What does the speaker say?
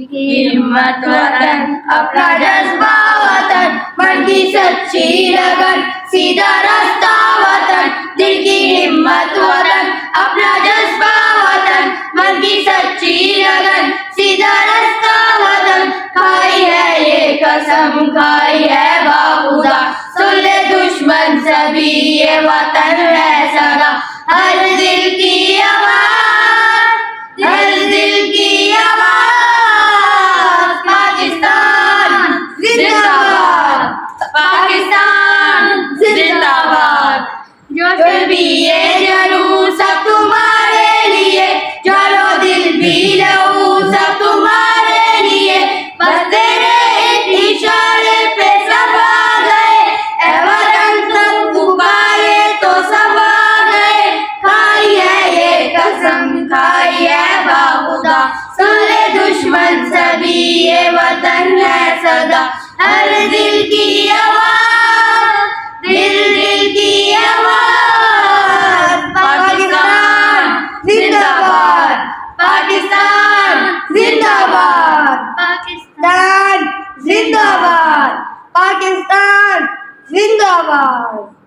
हिम्मत वतन अपना जज्बा वतन, मन की सच्ची लगन सीधा रास्ता वतन। दिल की हिम्मत वतन अपना जज्बा वतन, मन की सच्ची लगन सीधा रास्ता वतन। खाई है ये कसम खाई है बाखुदा, सुन ले दुश्मन सभी ये वतन है सदा। हर दिल की आवाज़, हर दिल की आवाज़, पाकिस्तान जिंदाबाद, पाकिस्तान जिंदाबाद। जो भी ये जरूर सब तुम्हारे लिए, जानो दिल भी लहू सब तुम्हारे लिए। बस तेरे एक इशारे पे सब आ गए, ऐ वतन सब पुकारे तो सब आ गए। खाई है ये कसम खाई है बाखुदा, सुन ले दुश्मन सभी ये वतन है सदा। हर दिल की आवाज़, दिल की आवाज़, पाकिस्तान जिंदाबाद, पाकिस्तान जिंदाबाद, पाकिस्तान जिंदाबाद, पाकिस्तान जिंदाबाद।